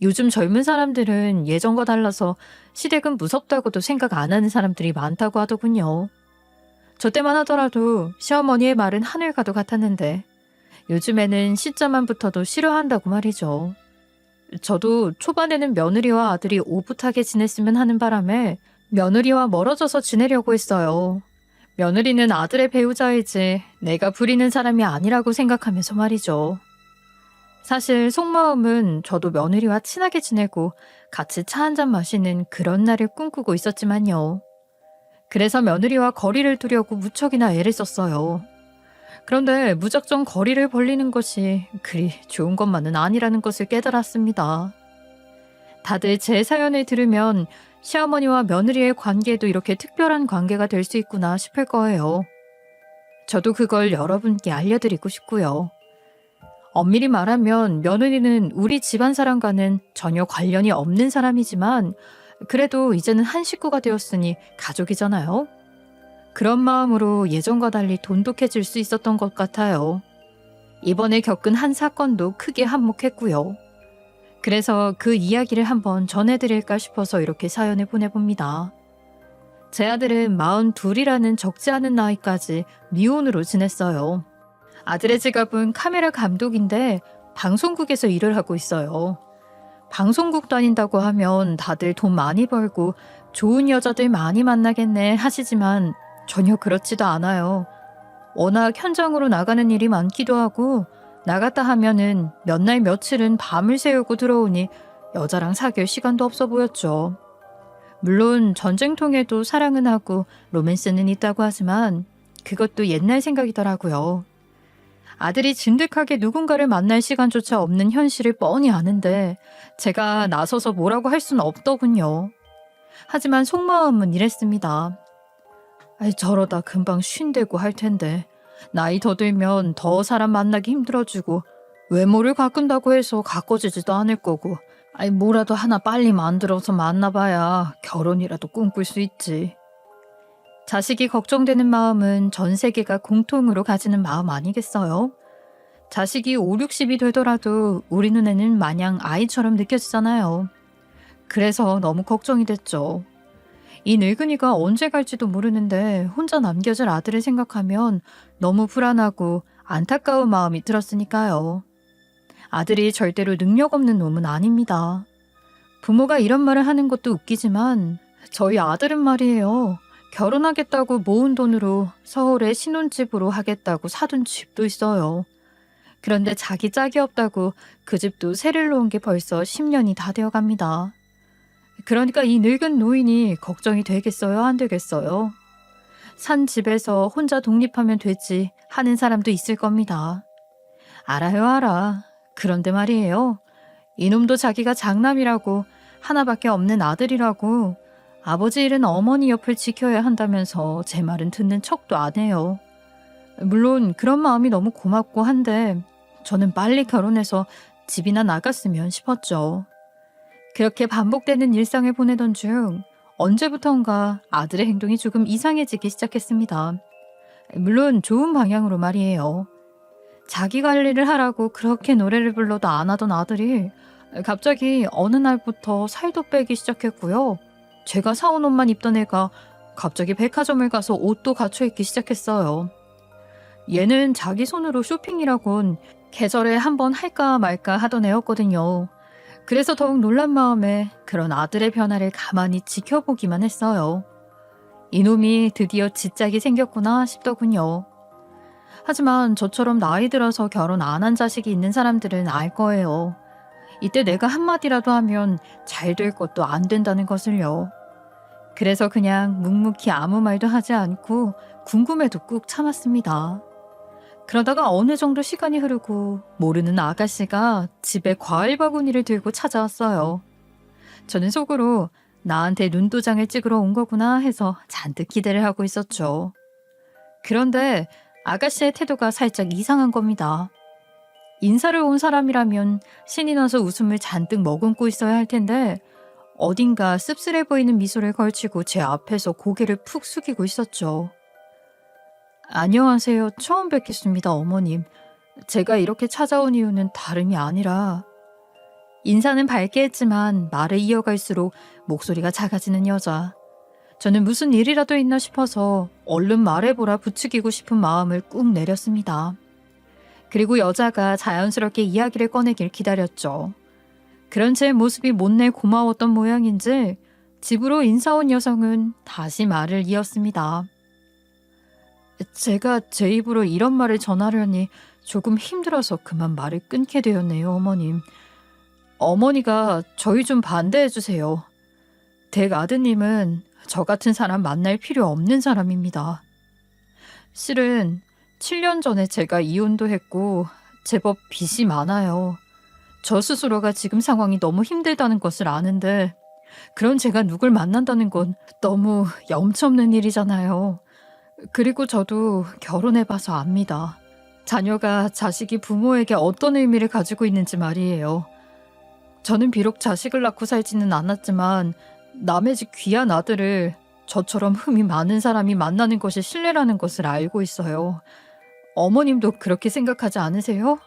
요즘 젊은 사람들은 예전과 달라서 시댁은 무섭다고도 생각 안 하는 사람들이 많다고 하더군요. 저 때만 하더라도 시어머니의 말은 하늘과도 같았는데 요즘에는 시자만 붙어도 싫어한다고 말이죠. 저도 초반에는 며느리와 아들이 오붓하게 지냈으면 하는 바람에 며느리와 멀어져서 지내려고 했어요. 며느리는 아들의 배우자이지 내가 부리는 사람이 아니라고 생각하면서 말이죠. 사실 속마음은 저도 며느리와 친하게 지내고 같이 차 한잔 마시는 그런 날을 꿈꾸고 있었지만요. 그래서 며느리와 거리를 두려고 무척이나 애를 썼어요. 그런데 무작정 거리를 벌리는 것이 그리 좋은 것만은 아니라는 것을 깨달았습니다. 다들 제 사연을 들으면 시어머니와 며느리의 관계도 이렇게 특별한 관계가 될 수 있구나 싶을 거예요. 저도 그걸 여러분께 알려드리고 싶고요. 엄밀히 말하면 며느리는 우리 집안 사람과는 전혀 관련이 없는 사람이지만 그래도 이제는 한 식구가 되었으니 가족이잖아요. 그런 마음으로 예전과 달리 돈독해질 수 있었던 것 같아요. 이번에 겪은 한 사건도 크게 한몫했고요. 그래서 그 이야기를 한번 전해드릴까 싶어서 이렇게 사연을 보내봅니다. 제 아들은 42이라는 적지 않은 나이까지 미혼으로 지냈어요. 아들의 직업은 카메라 감독인데 방송국에서 일을 하고 있어요. 방송국 다닌다고 하면 다들 돈 많이 벌고 좋은 여자들 많이 만나겠네 하시지만 전혀 그렇지도 않아요. 워낙 현장으로 나가는 일이 많기도 하고 나갔다 하면은 몇 날 며칠은 밤을 새우고 들어오니 여자랑 사귈 시간도 없어 보였죠. 물론 전쟁통에도 사랑은 하고 로맨스는 있다고 하지만 그것도 옛날 생각이더라고요. 아들이 진득하게 누군가를 만날 시간조차 없는 현실을 뻔히 아는데 제가 나서서 뭐라고 할 수는 없더군요. 하지만 속마음은 이랬습니다. 아이, 저러다 금방 쉰대고 할 텐데 나이 더 들면 더 사람 만나기 힘들어지고 외모를 가꾼다고 해서 가꿔지지도 않을 거고 아이, 뭐라도 하나 빨리 만들어서 만나봐야 결혼이라도 꿈꿀 수 있지. 자식이 걱정되는 마음은 전 세계가 공통으로 가지는 마음 아니겠어요? 자식이 5, 60이 되더라도 우리 눈에는 마냥 아이처럼 느껴지잖아요. 그래서 너무 걱정이 됐죠. 이 늙은이가 언제 갈지도 모르는데 혼자 남겨질 아들을 생각하면 너무 불안하고 안타까운 마음이 들었으니까요. 아들이 절대로 능력 없는 놈은 아닙니다. 부모가 이런 말을 하는 것도 웃기지만 저희 아들은 말이에요. 결혼하겠다고 모은 돈으로 서울에 신혼집으로 하겠다고 사둔 집도 있어요. 그런데 자기 짝이 없다고 그 집도 세를 놓은 게 벌써 10년이 다 되어 갑니다. 그러니까 이 늙은 노인이 걱정이 되겠어요, 안 되겠어요? 산 집에서 혼자 독립하면 되지 하는 사람도 있을 겁니다. 알아요, 알아. 그런데 말이에요. 이놈도 자기가 장남이라고 하나밖에 없는 아들이라고 아버지 일은 어머니 옆을 지켜야 한다면서 제 말은 듣는 척도 안 해요. 물론 그런 마음이 너무 고맙고 한데 저는 빨리 결혼해서 집이나 나갔으면 싶었죠. 그렇게 반복되는 일상을 보내던 중 언제부턴가 아들의 행동이 조금 이상해지기 시작했습니다. 물론 좋은 방향으로 말이에요. 자기 관리를 하라고 그렇게 노래를 불러도 안 하던 아들이 갑자기 어느 날부터 살도 빼기 시작했고요. 제가 사온 옷만 입던 애가 갑자기 백화점을 가서 옷도 갖춰 입기 시작했어요. 얘는 자기 손으로 쇼핑이라곤 계절에 한번 할까 말까 하던 애였거든요. 그래서 더욱 놀란 마음에 그런 아들의 변화를 가만히 지켜보기만 했어요. 이놈이 드디어 지짝이 생겼구나 싶더군요. 하지만 저처럼 나이 들어서 결혼 안 한 자식이 있는 사람들은 알 거예요. 이때 내가 한마디라도 하면 잘 될 것도 안 된다는 것을요. 그래서 그냥 묵묵히 아무 말도 하지 않고 궁금해도 꾹 참았습니다. 그러다가 어느 정도 시간이 흐르고 모르는 아가씨가 집에 과일 바구니를 들고 찾아왔어요. 저는 속으로 나한테 눈도장을 찍으러 온 거구나 해서 잔뜩 기대를 하고 있었죠. 그런데 아가씨의 태도가 살짝 이상한 겁니다. 인사를 온 사람이라면 신이 나서 웃음을 잔뜩 머금고 있어야 할 텐데 어딘가 씁쓸해 보이는 미소를 걸치고 제 앞에서 고개를 푹 숙이고 있었죠. 안녕하세요. 처음 뵙겠습니다, 어머님. 제가 이렇게 찾아온 이유는 다름이 아니라 인사는 밝게 했지만 말을 이어갈수록 목소리가 작아지는 여자. 저는 무슨 일이라도 있나 싶어서 얼른 말해보라 부추기고 싶은 마음을 꾹 내렸습니다. 그리고 여자가 자연스럽게 이야기를 꺼내길 기다렸죠. 그런 제 모습이 못내 고마웠던 모양인지 집으로 인사온 여성은 다시 말을 이었습니다. 제가 제 입으로 이런 말을 전하려니 조금 힘들어서 그만 말을 끊게 되었네요, 어머님. 어머니가 저희 좀 반대해 주세요. 댁 아드님은 저 같은 사람 만날 필요 없는 사람입니다. 실은 7년 전에 제가 이혼도 했고 제법 빚이 많아요. 저 스스로가 지금 상황이 너무 힘들다는 것을 아는데 그런 제가 누굴 만난다는 건 너무 염치없는 일이잖아요. 그리고 저도 결혼해봐서 압니다. 자녀가 자식이 부모에게 어떤 의미를 가지고 있는지 말이에요. 저는 비록 자식을 낳고 살지는 않았지만 남의 집 귀한 아들을 저처럼 흠이 많은 사람이 만나는 것이 신뢰라는 것을 알고 있어요. 어머님도 그렇게 생각하지 않으세요?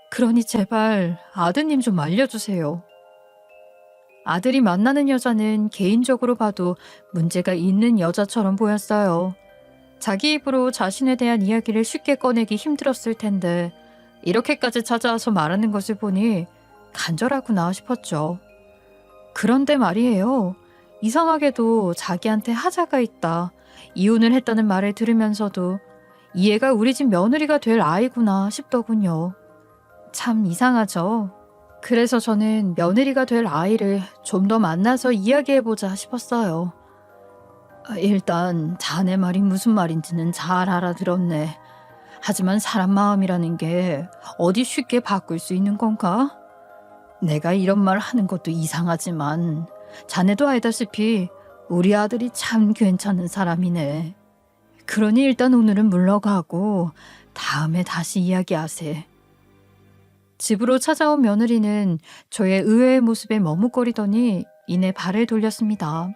그러니 제발 아드님 좀 알려주세요. 아들이 만나는 여자는 개인적으로 봐도 문제가 있는 여자처럼 보였어요. 자기 입으로 자신에 대한 이야기를 쉽게 꺼내기 힘들었을 텐데 이렇게까지 찾아와서 말하는 것을 보니 간절하구나 싶었죠. 그런데 말이에요. 이상하게도 자기한테 하자가 있다, 이혼을 했다는 말을 들으면서도 이 애가 우리 집 며느리가 될 아이구나 싶더군요. 참 이상하죠. 그래서 저는 며느리가 될 아이를 좀 더 만나서 이야기해보자 싶었어요. 일단 자네 말이 무슨 말인지는 잘 알아들었네. 하지만 사람 마음이라는 게 어디 쉽게 바꿀 수 있는 건가? 내가 이런 말 하는 것도 이상하지만 자네도 알다시피 우리 아들이 참 괜찮은 사람이네. 그러니 일단 오늘은 물러가고 다음에 다시 이야기하세. 집으로 찾아온 며느리는 저의 의외의 모습에 머뭇거리더니 이내 발을 돌렸습니다.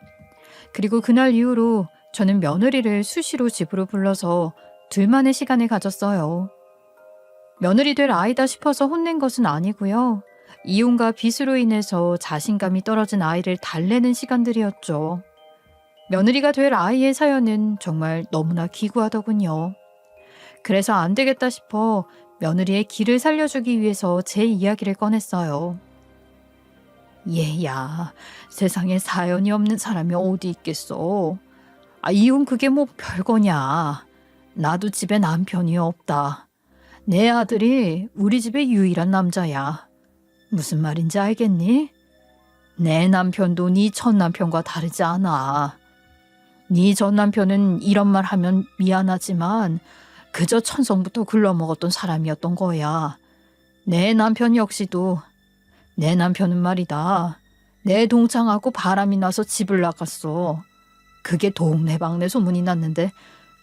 그리고 그날 이후로 저는 며느리를 수시로 집으로 불러서 둘만의 시간을 가졌어요. 며느리 될 아이다 싶어서 혼낸 것은 아니고요. 이혼과 빚으로 인해서 자신감이 떨어진 아이를 달래는 시간들이었죠. 며느리가 될 아이의 사연은 정말 너무나 기구하더군요. 그래서 안 되겠다 싶어 며느리의 길을 살려주기 위해서 제 이야기를 꺼냈어요. 얘야, 세상에 사연이 없는 사람이 어디 있겠어. 이혼 그게 뭐 별거냐. 나도 집에 남편이 없다. 내 아들이 우리 집의 유일한 남자야. 무슨 말인지 알겠니? 내 남편도 네 첫 남편과 다르지 않아. 네 전 남편은 이런 말 하면 미안하지만 그저 천성부터 글러먹었던 사람이었던 거야. 내 남편 역시도. 내 남편은 말이다, 내 동창하고 바람이 나서 집을 나갔어. 그게 동네방네 소문이 났는데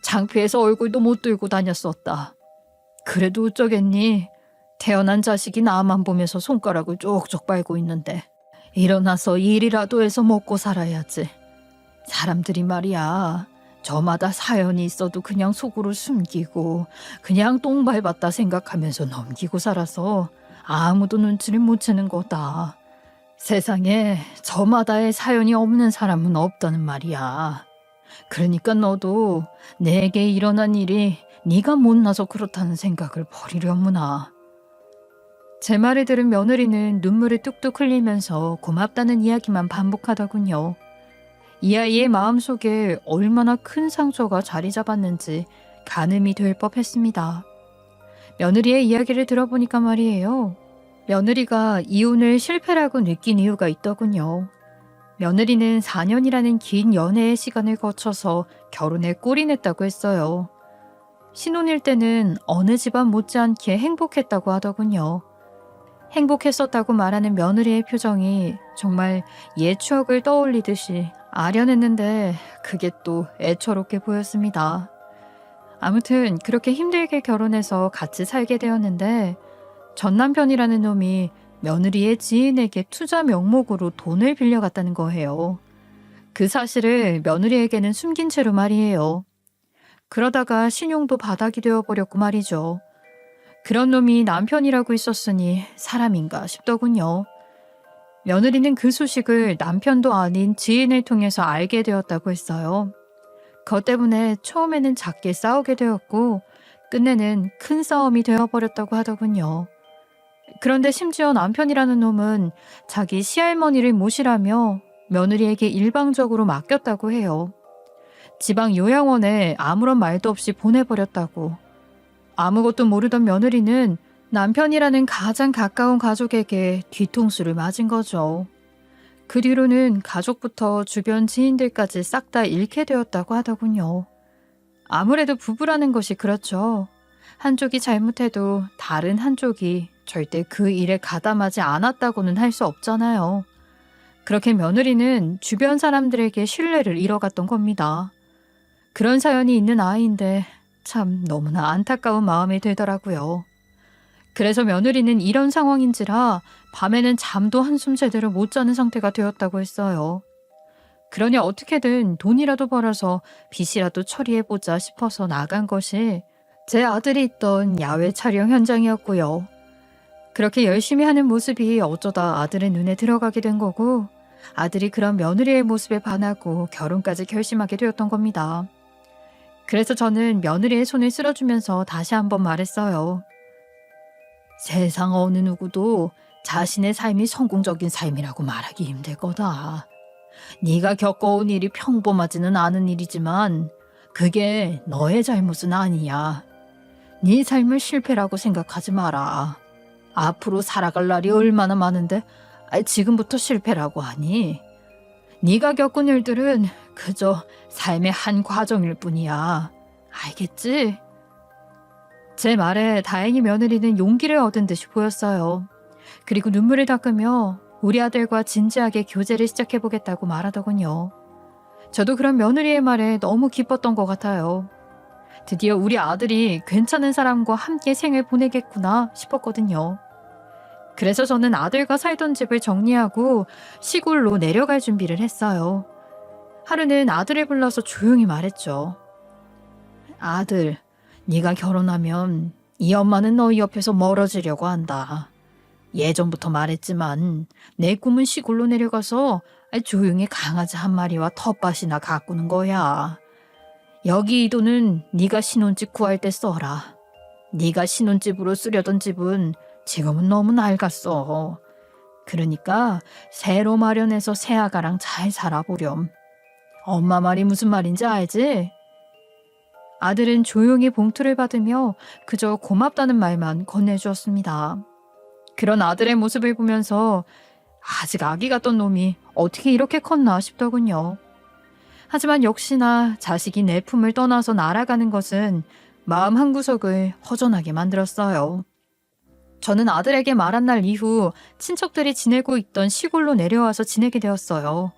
창피해서 얼굴도 못 들고 다녔었다. 그래도 어쩌겠니? 태어난 자식이 나만 보면서 손가락을 쪽쪽 빨고 있는데 일어나서 일이라도 해서 먹고 살아야지. 사람들이 말이야, 저마다 사연이 있어도 그냥 속으로 숨기고 그냥 똥 밟았다 생각하면서 넘기고 살아서 아무도 눈치를 못 채는 거다. 세상에 저마다의 사연이 없는 사람은 없다는 말이야. 그러니까 너도 내게 일어난 일이 네가 못나서 그렇다는 생각을 버리려무나. 제 말을 들은 며느리는 눈물을 뚝뚝 흘리면서 고맙다는 이야기만 반복하더군요. 이 아이의 마음속에 얼마나 큰 상처가 자리 잡았는지 가늠이 될 법했습니다. 며느리의 이야기를 들어보니까 말이에요. 며느리가 이혼을 실패라고 느낀 이유가 있더군요. 며느리는 4년이라는 긴 연애의 시간을 거쳐서 결혼에 꼴이 냈다고 했어요. 신혼일 때는 어느 집안 못지않게 행복했다고 하더군요. 행복했었다고 말하는 며느리의 표정이 정말 옛 추억을 떠올리듯이 아련했는데 그게 또 애처롭게 보였습니다. 아무튼 그렇게 힘들게 결혼해서 같이 살게 되었는데 전 남편이라는 놈이 며느리의 지인에게 투자 명목으로 돈을 빌려갔다는 거예요. 그 사실을 며느리에게는 숨긴 채로 말이에요. 그러다가 신용도 바닥이 되어버렸고 말이죠. 그런 놈이 남편이라고 있었으니 사람인가 싶더군요. 며느리는 그 소식을 남편도 아닌 지인을 통해서 알게 되었다고 했어요. 그것 때문에 처음에는 작게 싸우게 되었고 끝내는 큰 싸움이 되어버렸다고 하더군요. 그런데 심지어 남편이라는 놈은 자기 시할머니를 모시라며 며느리에게 일방적으로 맡겼다고 해요. 지방 요양원에 아무런 말도 없이 보내버렸다고. 아무것도 모르던 며느리는 남편이라는 가장 가까운 가족에게 뒤통수를 맞은 거죠. 그 뒤로는 가족부터 주변 지인들까지 싹 다 잃게 되었다고 하더군요. 아무래도 부부라는 것이 그렇죠. 한쪽이 잘못해도 다른 한쪽이 절대 그 일에 가담하지 않았다고는 할 수 없잖아요. 그렇게 며느리는 주변 사람들에게 신뢰를 잃어갔던 겁니다. 그런 사연이 있는 아이인데 참 너무나 안타까운 마음이 들더라고요. 그래서 며느리는 이런 상황인지라 밤에는 잠도 한숨 제대로 못 자는 상태가 되었다고 했어요. 그러니 어떻게든 돈이라도 벌어서 빚이라도 처리해보자 싶어서 나간 것이 제 아들이 있던 야외 촬영 현장이었고요. 그렇게 열심히 하는 모습이 어쩌다 아들의 눈에 들어가게 된 거고 아들이 그런 며느리의 모습에 반하고 결혼까지 결심하게 되었던 겁니다. 그래서 저는 며느리의 손을 쓸어주면서 다시 한번 말했어요. 세상 어느 누구도 자신의 삶이 성공적인 삶이라고 말하기 힘들 거다. 네가 겪어온 일이 평범하지는 않은 일이지만 그게 너의 잘못은 아니야. 네 삶을 실패라고 생각하지 마라. 앞으로 살아갈 날이 얼마나 많은데 지금부터 실패라고 하니? 네가 겪은 일들은 그저 삶의 한 과정일 뿐이야. 알겠지? 제 말에 다행히 며느리는 용기를 얻은 듯이 보였어요. 그리고 눈물을 닦으며 우리 아들과 진지하게 교제를 시작해보겠다고 말하더군요. 저도 그런 며느리의 말에 너무 기뻤던 것 같아요. 드디어 우리 아들이 괜찮은 사람과 함께 생을 보내겠구나 싶었거든요. 그래서 저는 아들과 살던 집을 정리하고 시골로 내려갈 준비를 했어요. 하루는 아들을 불러서 조용히 말했죠. 아들, 네가 결혼하면 이 엄마는 너희 옆에서 멀어지려고 한다. 예전부터 말했지만 내 꿈은 시골로 내려가서 조용히 강아지 한 마리와 텃밭이나 가꾸는 거야. 여기 이 돈은 네가 신혼집 구할 때 써라. 네가 신혼집으로 쓰려던 집은 지금은 너무 낡았어. 그러니까 새로 마련해서 새아가랑 잘 살아보렴. 엄마 말이 무슨 말인지 알지? 아들은 조용히 봉투를 받으며 그저 고맙다는 말만 건네주었습니다. 그런 아들의 모습을 보면서 아직 아기 같던 놈이 어떻게 이렇게 컸나 싶더군요. 하지만 역시나 자식이 내 품을 떠나서 날아가는 것은 마음 한구석을 허전하게 만들었어요. 저는 아들에게 말한 날 이후 친척들이 지내고 있던 시골로 내려와서 지내게 되었어요.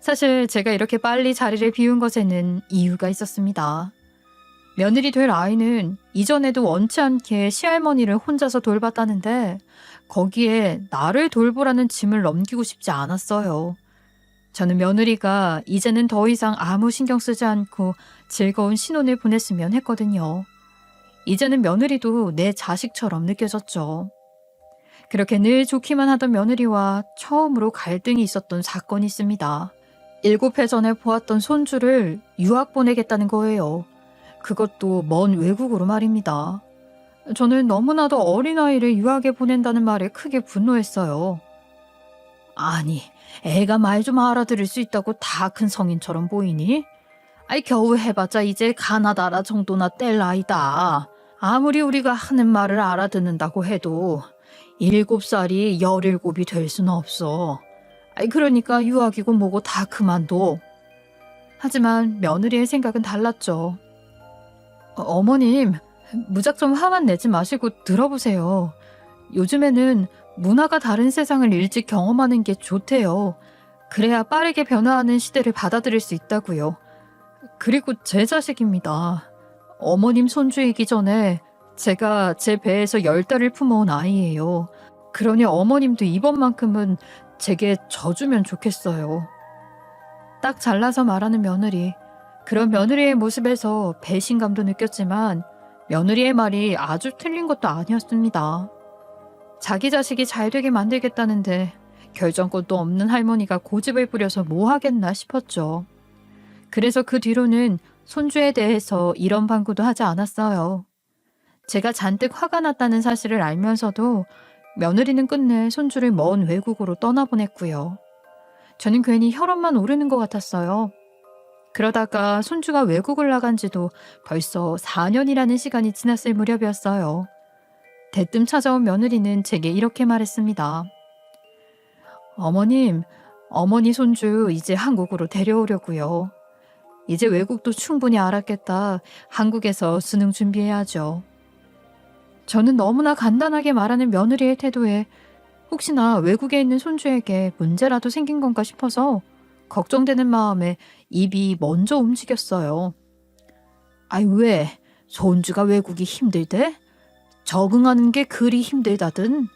사실 제가 이렇게 빨리 자리를 비운 것에는 이유가 있었습니다. 며느리 될 아이는 이전에도 원치 않게 시할머니를 혼자서 돌봤다는데 거기에 나를 돌보라는 짐을 넘기고 싶지 않았어요. 저는 며느리가 이제는 더 이상 아무 신경 쓰지 않고 즐거운 신혼을 보냈으면 했거든요. 이제는 며느리도 내 자식처럼 느껴졌죠. 그렇게 늘 좋기만 하던 며느리와 처음으로 갈등이 있었던 사건이 있습니다. 7해 전에 보았던 손주를 유학 보내겠다는 거예요. 그것도 먼 외국으로 말입니다. 저는 너무나도 어린아이를 유학에 보낸다는 말에 크게 분노했어요. 아니, 애가 말 좀 알아들을 수 있다고 다 큰 성인처럼 보이니? 겨우 해봤자 이제 가나다라 정도나 뗄 나이다. 아무리 우리가 하는 말을 알아듣는다고 해도 7살이 17이 될 수는 없어. 그러니까 유학이고 뭐고 다 그만둬. 하지만 며느리의 생각은 달랐죠. 어머님, 무작정 화만 내지 마시고 들어보세요. 요즘에는 문화가 다른 세상을 일찍 경험하는 게 좋대요. 그래야 빠르게 변화하는 시대를 받아들일 수 있다고요. 그리고 제 자식입니다. 어머님 손주이기 전에 제가 제 배에서 10달을 품어온 아이예요. 그러니 어머님도 이번만큼은 제게 져주면 좋겠어요. 딱 잘라서 말하는 며느리. 그런 며느리의 모습에서 배신감도 느꼈지만 며느리의 말이 아주 틀린 것도 아니었습니다. 자기 자식이 잘 되게 만들겠다는데 결정권도 없는 할머니가 고집을 부려서 뭐 하겠나 싶었죠. 그래서 그 뒤로는 손주에 대해서 이런 방구도 하지 않았어요. 제가 잔뜩 화가 났다는 사실을 알면서도 며느리는 끝내 손주를 먼 외국으로 떠나보냈고요. 저는 괜히 혈압만 오르는 것 같았어요. 그러다가 손주가 외국을 나간 지도 벌써 4년이라는 시간이 지났을 무렵이었어요. 대뜸 찾아온 며느리는 제게 이렇게 말했습니다. 어머님, 어머니 손주 이제 한국으로 데려오려고요. 이제 외국도 충분히 알았겠다. 한국에서 수능 준비해야죠. 저는 너무나 간단하게 말하는 며느리의 태도에 혹시나 외국에 있는 손주에게 문제라도 생긴 건가 싶어서 걱정되는 마음에 입이 먼저 움직였어요. 아이 왜? 손주가 외국이 힘들대? 적응하는 게 그리 힘들다든?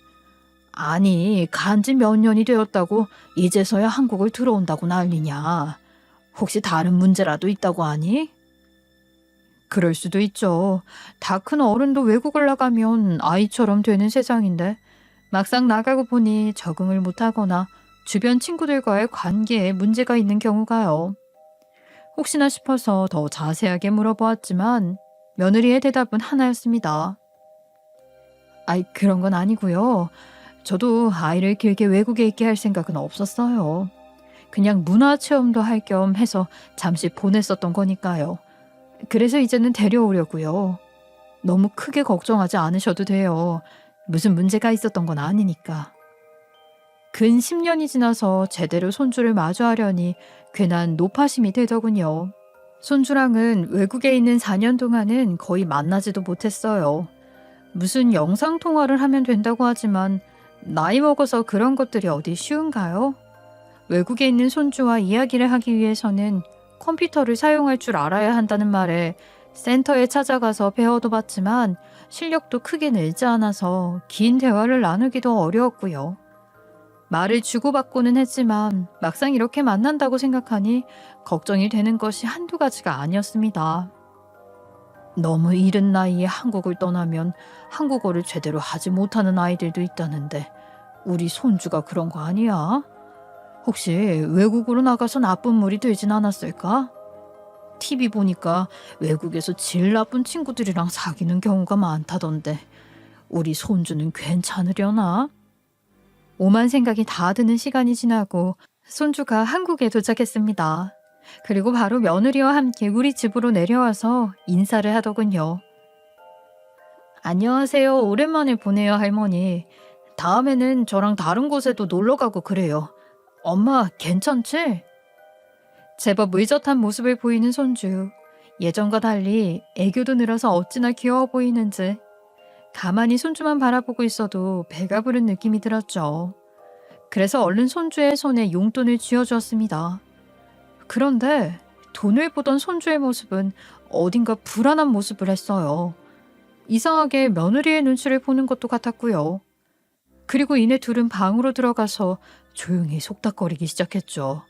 아니 간지 몇 년이 되었다고 이제서야 한국을 들어온다고 난리냐. 혹시 다른 문제라도 있다고 하니? 그럴 수도 있죠. 다 큰 어른도 외국을 나가면 아이처럼 되는 세상인데 막상 나가고 보니 적응을 못하거나 주변 친구들과의 관계에 문제가 있는 경우가요. 혹시나 싶어서 더 자세하게 물어보았지만 며느리의 대답은 하나였습니다. 아이 그런 건 아니고요. 저도 아이를 길게 외국에 있게 할 생각은 없었어요. 그냥 문화체험도 할 겸 해서 잠시 보냈었던 거니까요. 그래서 이제는 데려오려고요. 너무 크게 걱정하지 않으셔도 돼요. 무슨 문제가 있었던 건 아니니까. 근 10년이 지나서 제대로 손주를 마주하려니 괜한 노파심이 되더군요. 손주랑은 외국에 있는 4년 동안은 거의 만나지도 못했어요. 무슨 영상통화를 하면 된다고 하지만 나이 먹어서 그런 것들이 어디 쉬운가요? 외국에 있는 손주와 이야기를 하기 위해서는 컴퓨터를 사용할 줄 알아야 한다는 말에 센터에 찾아가서 배워도 봤지만 실력도 크게 늘지 않아서 긴 대화를 나누기도 어려웠고요. 말을 주고받고는 했지만 막상 이렇게 만난다고 생각하니 걱정이 되는 것이 한두 가지가 아니었습니다. 너무 이른 나이에 한국을 떠나면 한국어를 제대로 하지 못하는 아이들도 있다는데 우리 손주가 그런 거 아니야? 혹시 외국으로 나가서 나쁜 물이 되진 않았을까? TV 보니까 외국에서 제일 나쁜 친구들이랑 사귀는 경우가 많다던데 우리 손주는 괜찮으려나? 오만 생각이 다 드는 시간이 지나고 손주가 한국에 도착했습니다. 그리고 바로 며느리와 함께 우리 집으로 내려와서 인사를 하더군요. 안녕하세요. 오랜만에 보네요, 할머니. 다음에는 저랑 다른 곳에도 놀러 가고 그래요. 엄마, 괜찮지? 제법 의젓한 모습을 보이는 손주. 예전과 달리 애교도 늘어서 어찌나 귀여워 보이는지. 가만히 손주만 바라보고 있어도 배가 부른 느낌이 들었죠. 그래서 얼른 손주의 손에 용돈을 쥐어주었습니다. 그런데 돈을 보던 손주의 모습은 어딘가 불안한 모습을 했어요. 이상하게 며느리의 눈치를 보는 것도 같았고요. 그리고 이내 둘은 방으로 들어가서 조용히 속닥거리기 시작했죠.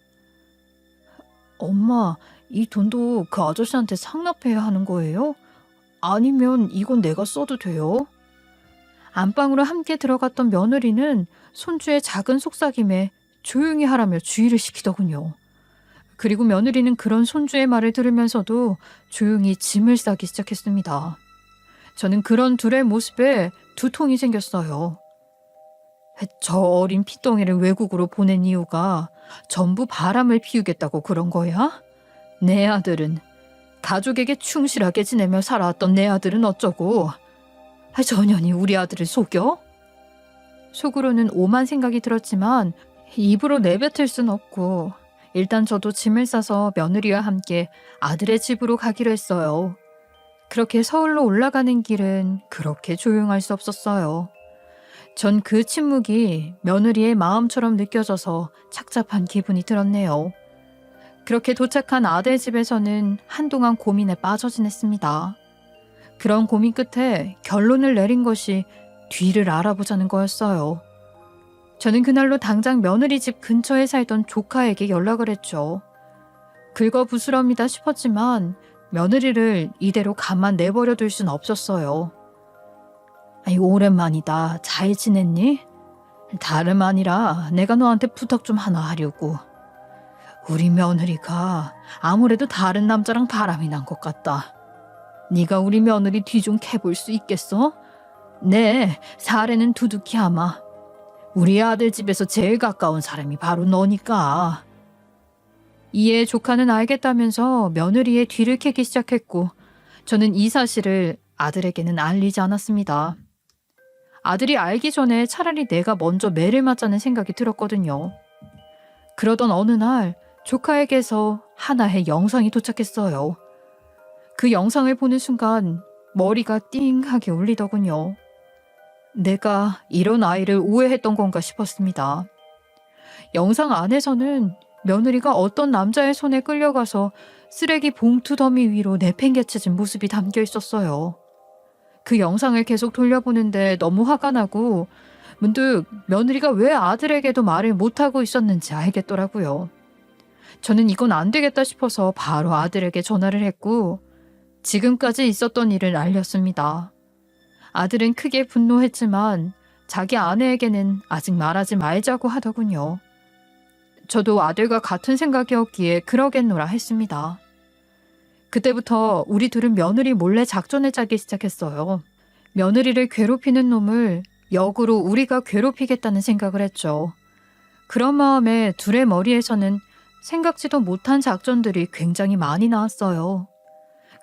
엄마, 이 돈도 그 아저씨한테 상납해야 하는 거예요? 아니면 이건 내가 써도 돼요? 안방으로 함께 들어갔던 며느리는 손주의 작은 속삭임에 조용히 하라며 주의를 시키더군요. 그리고 며느리는 그런 손주의 말을 들으면서도 조용히 짐을 싸기 시작했습니다. 저는 그런 둘의 모습에 두통이 생겼어요. 저 어린 피덩이를 외국으로 보낸 이유가 전부 바람을 피우겠다고 그런 거야? 내 아들은 가족에게 충실하게 지내며 살아왔던 내 아들은 어쩌고 전현이 우리 아들을 속여? 속으로는 오만 생각이 들었지만 입으로 내뱉을 순 없고 일단 저도 짐을 싸서 며느리와 함께 아들의 집으로 가기로 했어요. 그렇게 서울로 올라가는 길은 그렇게 조용할 수 없었어요. 전 그 침묵이 며느리의 마음처럼 느껴져서 착잡한 기분이 들었네요. 그렇게 도착한 아들 집에서는 한동안 고민에 빠져 지냈습니다. 그런 고민 끝에 결론을 내린 것이 뒤를 알아보자는 거였어요. 저는 그날로 당장 며느리 집 근처에 살던 조카에게 연락을 했죠. 긁어부스럼이다 싶었지만 며느리를 이대로 가만 내버려 둘 순 없었어요. 아이, 오랜만이다. 잘 지냈니? 다름 아니라 내가 너한테 부탁 좀 하나 하려고. 우리 며느리가 아무래도 다른 남자랑 바람이 난 것 같다. 네가 우리 며느리 뒤 좀 캐볼 수 있겠어? 네, 사례는 두둑히 아마. 우리 아들 집에서 제일 가까운 사람이 바로 너니까. 이에 조카는 알겠다면서 며느리의 뒤를 캐기 시작했고 저는 이 사실을 아들에게는 알리지 않았습니다. 아들이 알기 전에 차라리 내가 먼저 매를 맞자는 생각이 들었거든요. 그러던 어느 날 조카에게서 하나의 영상이 도착했어요. 그 영상을 보는 순간 머리가 띵하게 울리더군요. 내가 이런 아이를 오해했던 건가 싶었습니다. 영상 안에서는 며느리가 어떤 남자의 손에 끌려가서 쓰레기 봉투 더미 위로 내팽개쳐진 모습이 담겨 있었어요. 그 영상을 계속 돌려보는데 너무 화가 나고 문득 며느리가 왜 아들에게도 말을 못하고 있었는지 알겠더라고요. 저는 이건 안 되겠다 싶어서 바로 아들에게 전화를 했고 지금까지 있었던 일을 알렸습니다. 아들은 크게 분노했지만 자기 아내에게는 아직 말하지 말자고 하더군요. 저도 아들과 같은 생각이었기에 그러겠노라 했습니다. 그때부터 우리 둘은 며느리 몰래 작전을 짜기 시작했어요. 며느리를 괴롭히는 놈을 역으로 우리가 괴롭히겠다는 생각을 했죠. 그런 마음에 둘의 머리에서는 생각지도 못한 작전들이 굉장히 많이 나왔어요.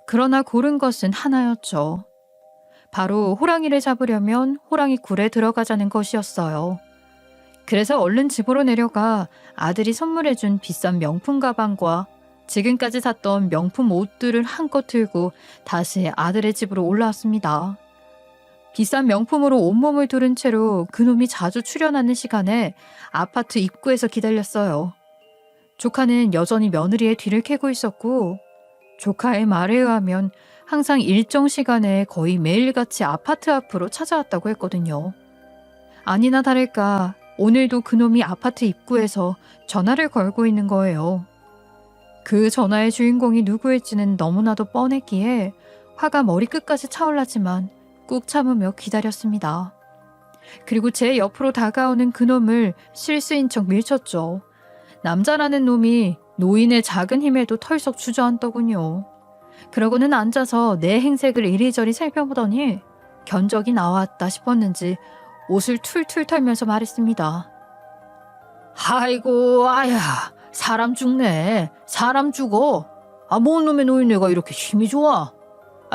그러나 고른 것은 하나였죠. 바로 호랑이를 잡으려면 호랑이 굴에 들어가자는 것이었어요. 그래서 얼른 집으로 내려가 아들이 선물해준 비싼 명품 가방과 지금까지 샀던 명품 옷들을 한껏 들고 다시 아들의 집으로 올라왔습니다. 비싼 명품으로 온몸을 두른 채로 그놈이 자주 출연하는 시간에 아파트 입구에서 기다렸어요. 조카는 여전히 며느리의 뒤를 캐고 있었고 조카의 말에 의하면 항상 일정 시간에 거의 매일같이 아파트 앞으로 찾아왔다고 했거든요. 아니나 다를까 오늘도 그놈이 아파트 입구에서 전화를 걸고 있는 거예요. 그 전화의 주인공이 누구일지는 너무나도 뻔했기에 화가 머리끝까지 차올랐지만 꾹 참으며 기다렸습니다. 그리고 제 옆으로 다가오는 그놈을 실수인 척 밀쳤죠. 남자라는 놈이 노인의 작은 힘에도 털썩 주저앉더군요. 그러고는 앉아서 내 행색을 이리저리 살펴보더니 견적이 나왔다 싶었는지 옷을 툴툴 털면서 말했습니다. 아이고 아야 사람 죽네. 사람 죽어. 뭔 놈의 노인네가 이렇게 힘이 좋아.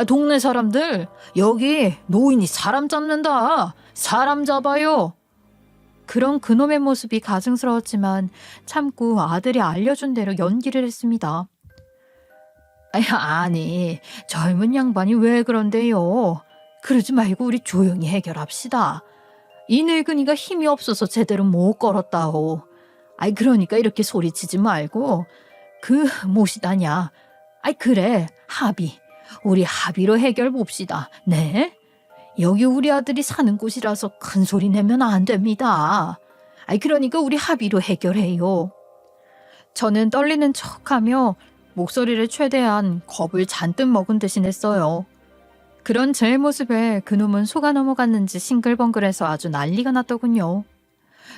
동네 사람들 여기 노인이 사람 잡는다. 사람 잡아요. 그런 그놈의 모습이 가증스러웠지만 참고 아들이 알려준 대로 연기를 했습니다. 아니 젊은 양반이 왜 그런데요. 그러지 말고 우리 조용히 해결합시다. 이 늙은이가 힘이 없어서 제대로 못 걸었다오. 그러니까 이렇게 소리치지 말고 그 무엇이다냐. 그래 합의. 우리 합의로 해결 봅시다. 네? 여기 우리 아들이 사는 곳이라서 큰 소리 내면 안 됩니다. 그러니까 우리 합의로 해결해요. 저는 떨리는 척하며 목소리를 최대한 겁을 잔뜩 먹은 듯이 냈어요. 그런 제 모습에 그놈은 속아 넘어갔는지 싱글벙글해서 아주 난리가 났더군요.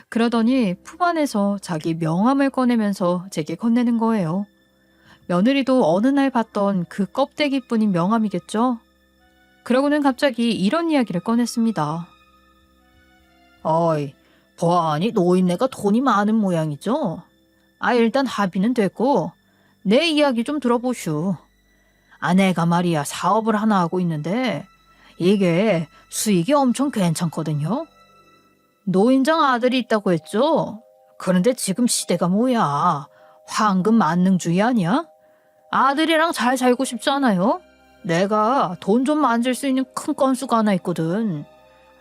그러더니 품 안에서 자기 명함을 꺼내면서 제게 건네는 거예요. 며느리도 어느 날 봤던 그 껍데기뿐인 명함이겠죠? 그러고는 갑자기 이런 이야기를 꺼냈습니다. 어이, 보아하니 노인네가 돈이 많은 모양이죠? 일단 합의는 됐고 내 이야기 좀 들어보슈. 내가 말이야 사업을 하나 하고 있는데 이게 수익이 엄청 괜찮거든요. 노인정 아들이 있다고 했죠? 그런데 지금 시대가 뭐야? 황금 만능주의 아니야? 아들이랑 잘 살고 싶지 않아요? 내가 돈 좀 만질 수 있는 큰 건수가 하나 있거든.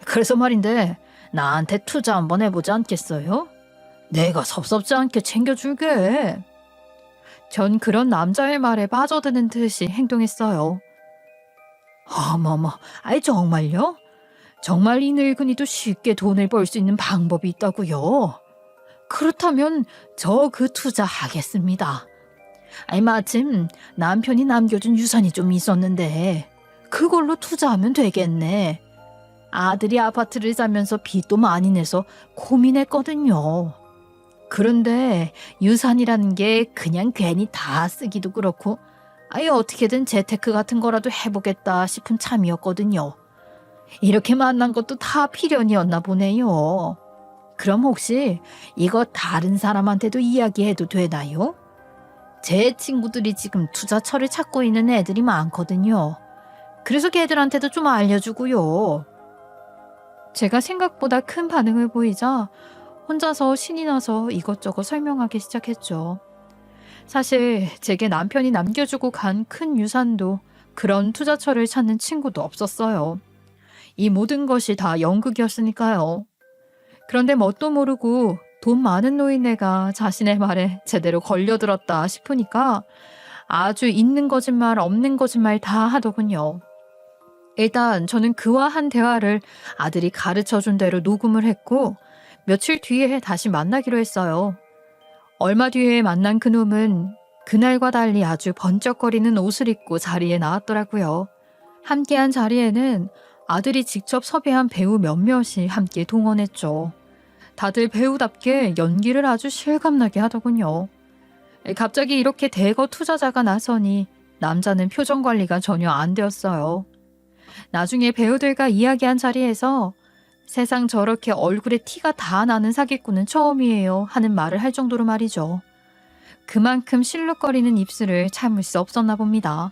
그래서 말인데 나한테 투자 한번 해보지 않겠어요? 내가 섭섭지 않게 챙겨줄게. 전 그런 남자의 말에 빠져드는 듯이 행동했어요. 어머머, 정말요? 정말 이 늙은이도 쉽게 돈을 벌 수 있는 방법이 있다고요? 그렇다면 저 그 투자 하겠습니다. 마침 남편이 남겨준 유산이 좀 있었는데 그걸로 투자하면 되겠네. 아들이 아파트를 사면서 빚도 많이 내서 고민했거든요. 그런데 유산이라는 게 그냥 괜히 다 쓰기도 그렇고 아예 어떻게든 재테크 같은 거라도 해보겠다 싶은 참이었거든요. 이렇게 만난 것도 다 필연이었나 보네요. 그럼 혹시 이거 다른 사람한테도 이야기해도 되나요? 제 친구들이 지금 투자처를 찾고 있는 애들이 많거든요. 그래서 걔들한테도 좀 알려주고요. 제가 생각보다 큰 반응을 보이자 혼자서 신이 나서 이것저것 설명하기 시작했죠. 사실 제게 남편이 남겨주고 간 큰 유산도 그런 투자처를 찾는 친구도 없었어요. 이 모든 것이 다 연극이었으니까요. 그런데 뭣도 모르고 돈 많은 노인네가 자신의 말에 제대로 걸려들었다 싶으니까 아주 있는 거짓말 없는 거짓말 다 하더군요. 일단 저는 그와 한 대화를 아들이 가르쳐준 대로 녹음을 했고 며칠 뒤에 다시 만나기로 했어요. 얼마 뒤에 만난 그놈은 그날과 달리 아주 번쩍거리는 옷을 입고 자리에 나왔더라고요. 함께한 자리에는 아들이 직접 섭외한 배우 몇몇이 함께 동원했죠. 다들 배우답게 연기를 아주 실감나게 하더군요. 갑자기 이렇게 대거 투자자가 나서니 남자는 표정 관리가 전혀 안 되었어요. 나중에 배우들과 이야기한 자리에서 세상 저렇게 얼굴에 티가 다 나는 사기꾼은 처음이에요 하는 말을 할 정도로 말이죠. 그만큼 실룩거리는 입술을 참을 수 없었나 봅니다.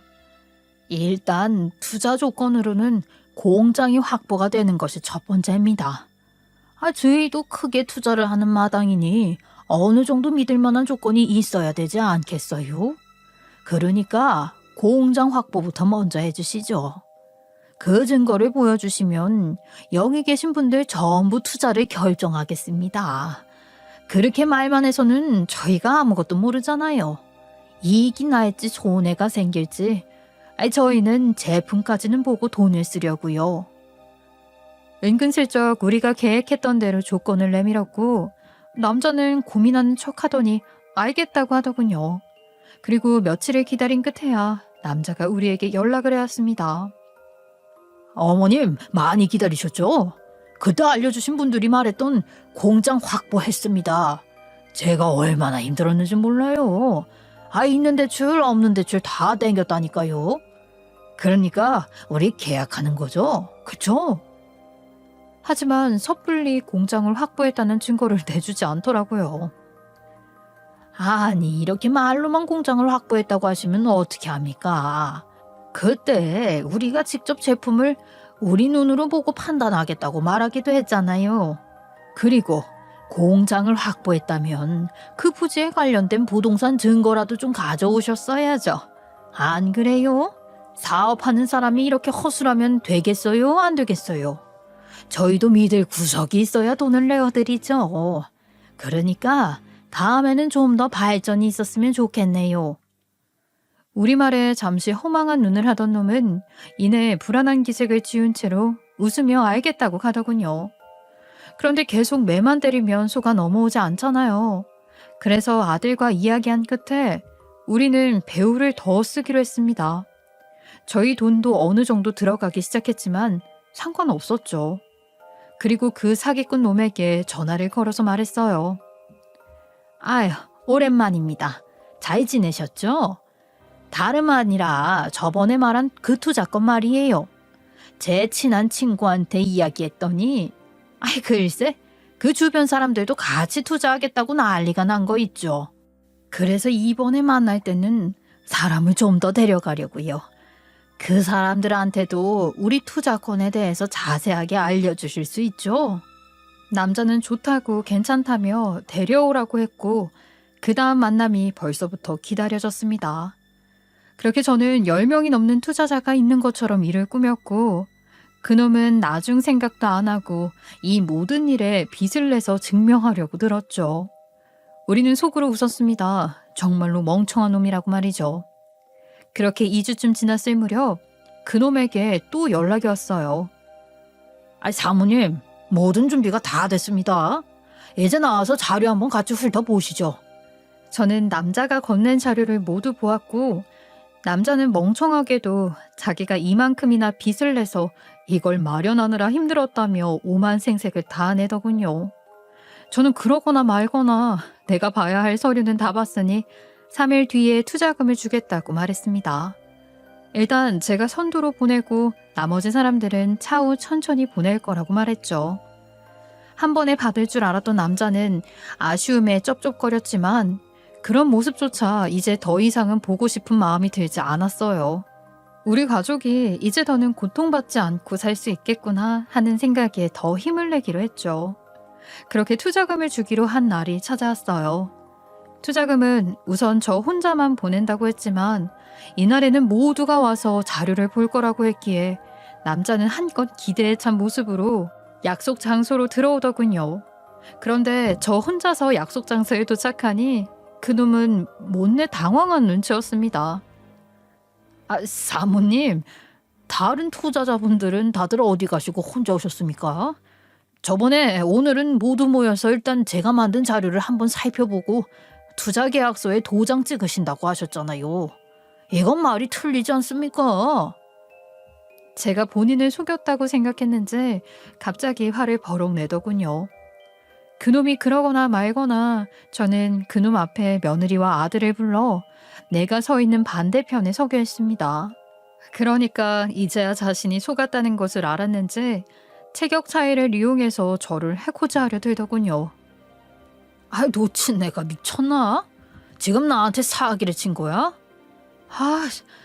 일단 투자 조건으로는 공장이 확보가 되는 것이 첫 번째입니다. 저희도 크게 투자를 하는 마당이니 어느 정도 믿을 만한 조건이 있어야 되지 않겠어요? 그러니까 공장 확보부터 먼저 해주시죠. 그 증거를 보여주시면 여기 계신 분들 전부 투자를 결정하겠습니다. 그렇게 말만 해서는 저희가 아무것도 모르잖아요. 이익이 날지 손해가 생길지 저희는 제품까지는 보고 돈을 쓰려고요. 은근슬쩍 우리가 계획했던 대로 조건을 내밀었고 남자는 고민하는 척하더니 알겠다고 하더군요. 그리고 며칠을 기다린 끝에야 남자가 우리에게 연락을 해왔습니다. 어머님 많이 기다리셨죠? 그때 알려주신 분들이 말했던 공장 확보했습니다. 제가 얼마나 힘들었는지 몰라요. 있는 대출 없는 대출 다 땡겼다니까요. 그러니까 우리 계약하는 거죠? 그쵸? 하지만 섣불리 공장을 확보했다는 증거를 내주지 않더라고요. 아니 이렇게 말로만 공장을 확보했다고 하시면 어떻게 합니까? 그때 우리가 직접 제품을 우리 눈으로 보고 판단하겠다고 말하기도 했잖아요. 그리고 공장을 확보했다면 그 부지에 관련된 부동산 증거라도 좀 가져오셨어야죠. 안 그래요? 사업하는 사람이 이렇게 허술하면 되겠어요? 안 되겠어요? 저희도 믿을 구석이 있어야 돈을 내어드리죠. 그러니까 다음에는 좀 더 발전이 있었으면 좋겠네요. 우리말에 잠시 허망한 눈을 하던 놈은 이내 불안한 기색을 지운 채로 웃으며 알겠다고 가더군요. 그런데 계속 매만 때리면 소가 넘어오지 않잖아요. 그래서 아들과 이야기한 끝에 우리는 배우를 더 쓰기로 했습니다. 저희 돈도 어느 정도 들어가기 시작했지만 상관없었죠. 그리고 그 사기꾼 놈에게 전화를 걸어서 말했어요. 아휴, 오랜만입니다. 잘 지내셨죠? 다름 아니라 저번에 말한 그 투자건 말이에요. 제 친한 친구한테 이야기했더니 글쎄 그 주변 사람들도 같이 투자하겠다고 난리가 난 거 있죠. 그래서 이번에 만날 때는 사람을 좀 더 데려가려고요. 그 사람들한테도 우리 투자건에 대해서 자세하게 알려주실 수 있죠? 남자는 좋다고 괜찮다며 데려오라고 했고 그 다음 만남이 벌써부터 기다려졌습니다. 그렇게 저는 10명이 넘는 투자자가 있는 것처럼 일을 꾸몄고 그놈은 나중 생각도 안 하고 이 모든 일에 빚을 내서 증명하려고 들었죠. 우리는 속으로 웃었습니다. 정말로 멍청한 놈이라고 말이죠. 그렇게 2주쯤 지났을 무렵 그놈에게 또 연락이 왔어요. 사모님, 모든 준비가 다 됐습니다. 이제 나와서 자료 한번 같이 훑어보시죠. 저는 남자가 건넨 자료를 모두 보았고 남자는 멍청하게도 자기가 이만큼이나 빚을 내서 이걸 마련하느라 힘들었다며 오만 생색을 다 내더군요. 저는 그러거나 말거나 내가 봐야 할 서류는 다 봤으니 3일 뒤에 투자금을 주겠다고 말했습니다. 일단 제가 선두로 보내고 나머지 사람들은 차후 천천히 보낼 거라고 말했죠. 한 번에 받을 줄 알았던 남자는 아쉬움에 쩝쩝거렸지만 그런 모습조차 이제 더 이상은 보고 싶은 마음이 들지 않았어요. 우리 가족이 이제 더는 고통받지 않고 살 수 있겠구나 하는 생각에 더 힘을 내기로 했죠. 그렇게 투자금을 주기로 한 날이 찾아왔어요. 투자금은 우선 저 혼자만 보낸다고 했지만 이날에는 모두가 와서 자료를 볼 거라고 했기에 남자는 한껏 기대에 찬 모습으로 약속 장소로 들어오더군요. 그런데 저 혼자서 약속 장소에 도착하니 그놈은 못내 당황한 눈치였습니다. 사모님, 다른 투자자분들은 다들 어디 가시고 혼자 오셨습니까? 저번에 오늘은 모두 모여서 일단 제가 만든 자료를 한번 살펴보고 투자 계약서에 도장 찍으신다고 하셨잖아요. 이건 말이 틀리지 않습니까? 제가 본인을 속였다고 생각했는지 갑자기 화를 버럭 내더군요. 그놈이 그러거나 말거나 저는 그놈 앞에 며느리와 아들을 불러 내가 서 있는 반대편에 서게 했습니다. 그러니까 이제야 자신이 속았다는 것을 알았는지 체격 차이를 이용해서 저를 해코지 하려 들더군요. 놓친 내가 미쳤나? 지금 나한테 사기를 친 거야?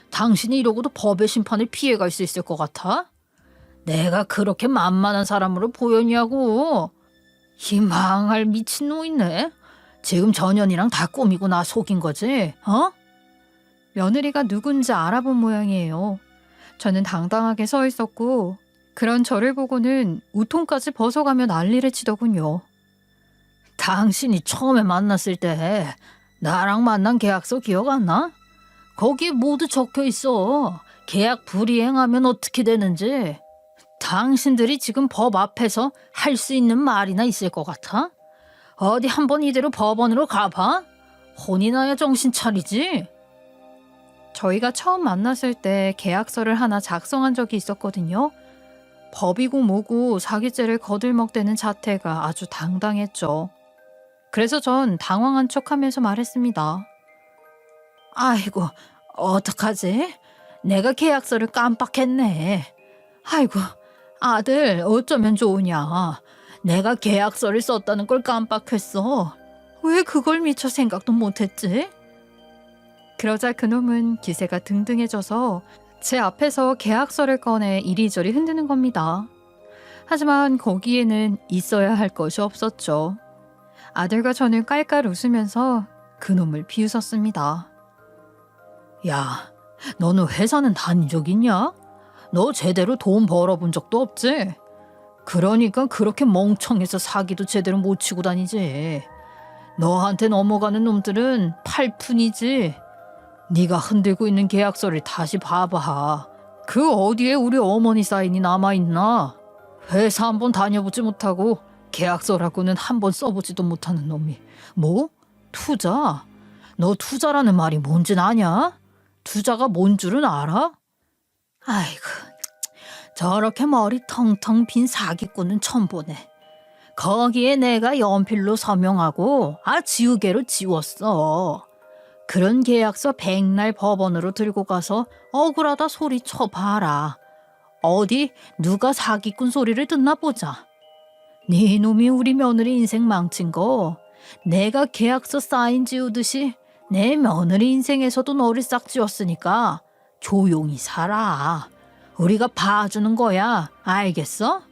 당신이 이러고도 법의 심판을 피해갈 수 있을 것 같아? 내가 그렇게 만만한 사람으로 보였냐고. 이 망할 미친놈이네. 지금 전현이랑 다 꾸미고 나 속인 거지? 며느리가 누군지 알아본 모양이에요. 저는 당당하게 서 있었고 그런 저를 보고는 우통까지 벗어가며 난리를 치더군요. 당신이 처음에 만났을 때 나랑 만난 계약서 기억 안 나? 거기에 모두 적혀 있어. 계약 불이행하면 어떻게 되는지. 당신들이 지금 법 앞에서 할 수 있는 말이나 있을 것 같아? 어디 한번 이대로 법원으로 가봐? 혼이 나야 정신 차리지? 저희가 처음 만났을 때 계약서를 하나 작성한 적이 있었거든요. 법이고 뭐고 사기죄를 거들먹대는 자태가 아주 당당했죠. 그래서 전 당황한 척하면서 말했습니다. 아이고, 어떡하지? 내가 계약서를 깜빡했네. 아이고, 아들 어쩌면 좋으냐. 내가 계약서를 썼다는 걸 깜빡했어. 왜 그걸 미처 생각도 못했지? 그러자 그놈은 기세가 등등해져서 제 앞에서 계약서를 꺼내 이리저리 흔드는 겁니다. 하지만 거기에는 있어야 할 것이 없었죠. 아들과 저는 깔깔 웃으면서 그놈을 비웃었습니다. 야, 너는 회사는 다닌 적 있냐? 너 제대로 돈 벌어본 적도 없지? 그러니까 그렇게 멍청해서 사기도 제대로 못 치고 다니지. 너한테 넘어가는 놈들은 팔푼이지. 네가 흔들고 있는 계약서를 다시 봐봐. 그 어디에 우리 어머니 사인이 남아있나? 회사 한번 다녀보지 못하고 계약서라고는 한번 써보지도 못하는 놈이. 뭐? 투자? 너 투자라는 말이 뭔진 아냐? 투자가 뭔 줄은 알아? 아이고, 저렇게 머리 텅텅 빈 사기꾼은 처음 보네. 거기에 내가 연필로 서명하고 지우개로 지웠어. 그런 계약서 백날 법원으로 들고 가서 억울하다 소리 쳐봐라. 어디 누가 사기꾼 소리를 듣나 보자. 네 놈이 우리 며느리 인생 망친 거 내가 계약서 사인 지우듯이 내 며느리 인생에서도 너를 싹 지웠으니까 조용히 살아. 우리가 봐주는 거야. 알겠어?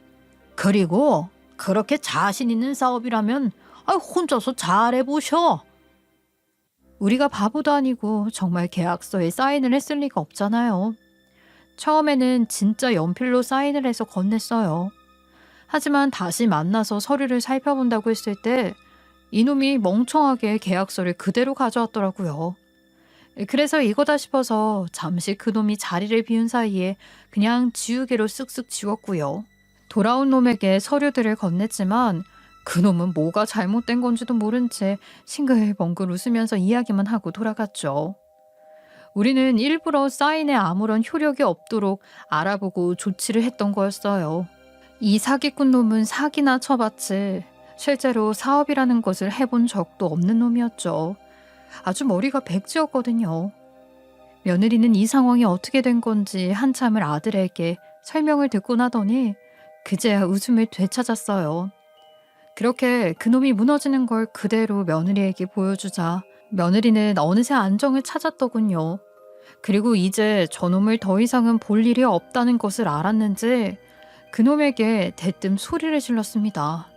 그리고 그렇게 자신 있는 사업이라면 혼자서 잘해보셔. 우리가 바보도 아니고 정말 계약서에 사인을 했을 리가 없잖아요. 처음에는 진짜 연필로 사인을 해서 건넸어요. 하지만 다시 만나서 서류를 살펴본다고 했을 때 이놈이 멍청하게 계약서를 그대로 가져왔더라고요. 그래서 이거다 싶어서 잠시 그놈이 자리를 비운 사이에 그냥 지우개로 쓱쓱 지웠고요. 돌아온 놈에게 서류들을 건넸지만 그놈은 뭐가 잘못된 건지도 모른 채 싱글벙글 웃으면서 이야기만 하고 돌아갔죠. 우리는 일부러 사인에 아무런 효력이 없도록 알아보고 조치를 했던 거였어요. 이 사기꾼 놈은 사기나 쳐봤지 실제로 사업이라는 것을 해본 적도 없는 놈이었죠. 아주 머리가 백지였거든요. 며느리는 이 상황이 어떻게 된 건지 한참을 아들에게 설명을 듣고 나더니 그제야 웃음을 되찾았어요. 그렇게 그놈이 무너지는 걸 그대로 며느리에게 보여주자 며느리는 어느새 안정을 찾았더군요. 그리고 이제 저놈을 더 이상은 볼 일이 없다는 것을 알았는지 그놈에게 대뜸 소리를 질렀습니다.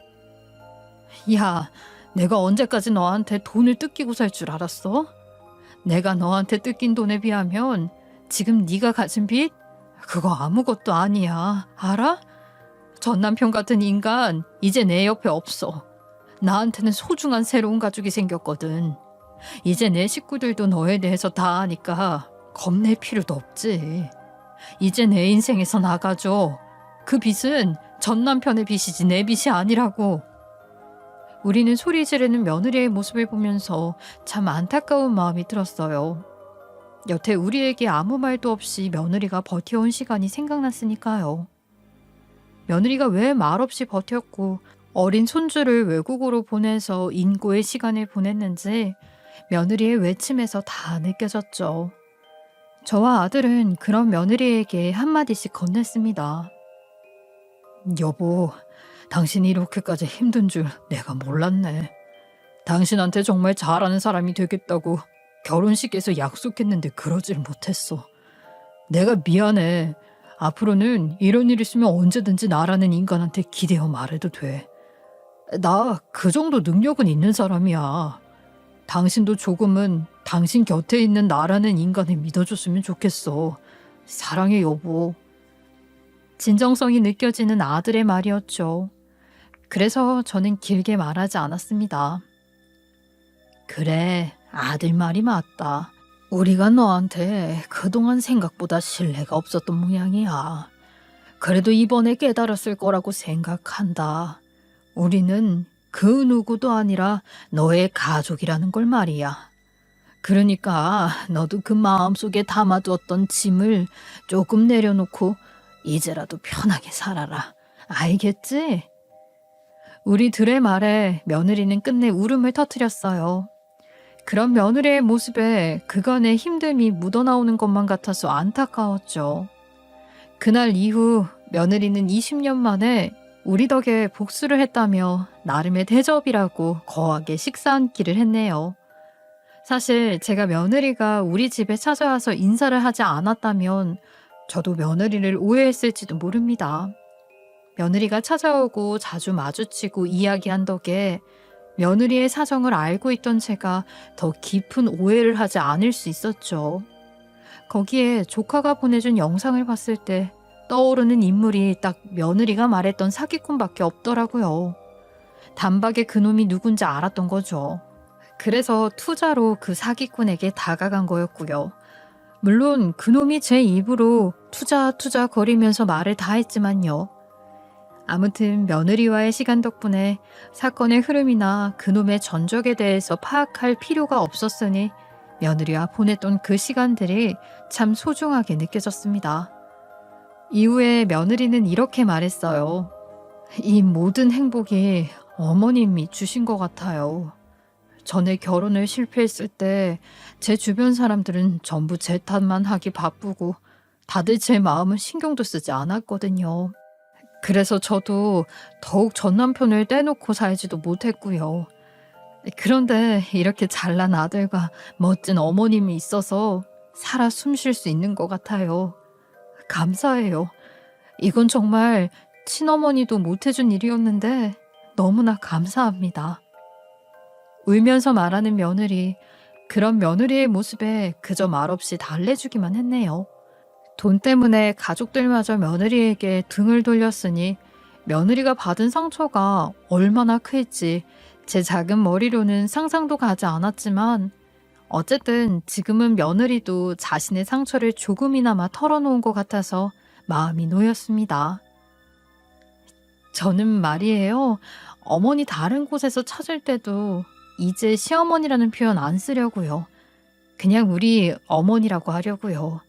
야, 내가 언제까지 너한테 돈을 뜯기고 살 줄 알았어? 내가 너한테 뜯긴 돈에 비하면 지금 네가 가진 빚? 그거 아무것도 아니야. 알아? 전 남편 같은 인간 이제 내 옆에 없어. 나한테는 소중한 새로운 가족이 생겼거든. 이제 내 식구들도 너에 대해서 다 아니까 겁낼 필요도 없지. 이제 내 인생에서 나가줘. 그 빚은 전 남편의 빚이지 내 빚이 아니라고. 우리는 소리 지르는 며느리의 모습을 보면서 참 안타까운 마음이 들었어요. 여태 우리에게 아무 말도 없이 며느리가 버텨온 시간이 생각났으니까요. 며느리가 왜 말없이 버텼고 어린 손주를 외국으로 보내서 인고의 시간을 보냈는지 며느리의 외침에서 다 느껴졌죠. 저와 아들은 그런 며느리에게 한마디씩 건넸습니다. 여보, 당신이 이렇게까지 힘든 줄 내가 몰랐네. 당신한테 정말 잘하는 사람이 되겠다고 결혼식에서 약속했는데 그러질 못했어. 내가 미안해. 앞으로는 이런 일 있으면 언제든지 나라는 인간한테 기대어 말해도 돼. 나 그 정도 능력은 있는 사람이야. 당신도 조금은 당신 곁에 있는 나라는 인간을 믿어줬으면 좋겠어. 사랑해, 여보. 진정성이 느껴지는 아들의 말이었죠. 그래서 저는 길게 말하지 않았습니다. 그래, 아들 말이 맞다. 우리가 너한테 그동안 생각보다 신뢰가 없었던 모양이야. 그래도 이번에 깨달았을 거라고 생각한다. 우리는 그 누구도 아니라 너의 가족이라는 걸 말이야. 그러니까 너도 그 마음속에 담아두었던 짐을 조금 내려놓고 이제라도 편하게 살아라. 알겠지? 우리 둘의 말에 며느리는 끝내 울음을 터뜨렸어요. 그런 며느리의 모습에 그간의 힘듦이 묻어나오는 것만 같아서 안타까웠죠. 그날 이후 며느리는 20년 만에 우리 덕에 복수를 했다며 나름의 대접이라고 거하게 식사 한 끼를 했네요. 사실 제가 며느리가 우리 집에 찾아와서 인사를 하지 않았다면 저도 며느리를 오해했을지도 모릅니다. 며느리가 찾아오고 자주 마주치고 이야기한 덕에 며느리의 사정을 알고 있던 제가 더 깊은 오해를 하지 않을 수 있었죠. 거기에 조카가 보내준 영상을 봤을 때 떠오르는 인물이 딱 며느리가 말했던 사기꾼밖에 없더라고요. 단박에 그놈이 누군지 알았던 거죠. 그래서 투자로 그 사기꾼에게 다가간 거였고요. 물론 그놈이 제 입으로 투자 거리면서 말을 다 했지만요. 아무튼 며느리와의 시간 덕분에 사건의 흐름이나 그놈의 전적에 대해서 파악할 필요가 없었으니 며느리와 보냈던 그 시간들이 참 소중하게 느껴졌습니다. 이후에 며느리는 이렇게 말했어요. 이 모든 행복이 어머님이 주신 것 같아요. 전에 결혼을 실패했을 때 제 주변 사람들은 전부 제 탓만 하기 바쁘고 다들 제 마음은 신경도 쓰지 않았거든요. 그래서 저도 더욱 전 남편을 떼놓고 살지도 못했고요. 그런데 이렇게 잘난 아들과 멋진 어머님이 있어서 살아 숨 쉴 수 있는 것 같아요. 감사해요. 이건 정말 친어머니도 못해준 일이었는데 너무나 감사합니다. 울면서 말하는 며느리, 그런 며느리의 모습에 그저 말없이 달래주기만 했네요. 돈 때문에 가족들마저 며느리에게 등을 돌렸으니 며느리가 받은 상처가 얼마나 클지 제 작은 머리로는 상상도 가지 않았지만 어쨌든 지금은 며느리도 자신의 상처를 조금이나마 털어놓은 것 같아서 마음이 놓였습니다. 저는 말이에요. 어머니 다른 곳에서 찾을 때도 이제 시어머니라는 표현 안 쓰려고요. 그냥 우리 어머니라고 하려고요.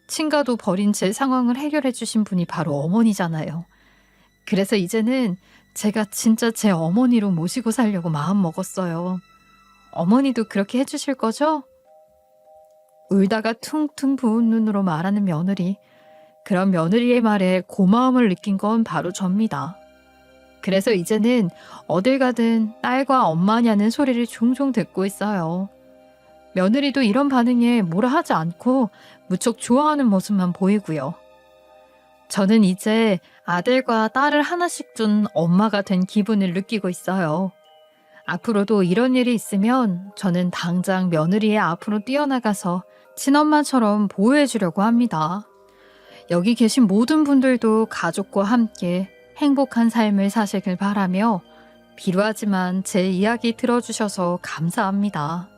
친가도 버린 제 상황을 해결해 주신 분이 바로 어머니잖아요. 그래서 이제는 제가 진짜 제 어머니로 모시고 살려고 마음 먹었어요. 어머니도 그렇게 해주실 거죠? 울다가 퉁퉁 부은 눈으로 말하는 며느리. 그런 며느리의 말에 고마움을 느낀 건 바로 접니다. 그래서 이제는 어딜 가든 딸과 엄마냐는 소리를 종종 듣고 있어요. 며느리도 이런 반응에 뭐라 하지 않고 무척 좋아하는 모습만 보이고요. 저는 이제 아들과 딸을 하나씩 둔 엄마가 된 기분을 느끼고 있어요. 앞으로도 이런 일이 있으면 저는 당장 며느리의 앞으로 뛰어나가서 친엄마처럼 보호해 주려고 합니다. 여기 계신 모든 분들도 가족과 함께 행복한 삶을 사시길 바라며, 비루하지만 제 이야기 들어주셔서 감사합니다.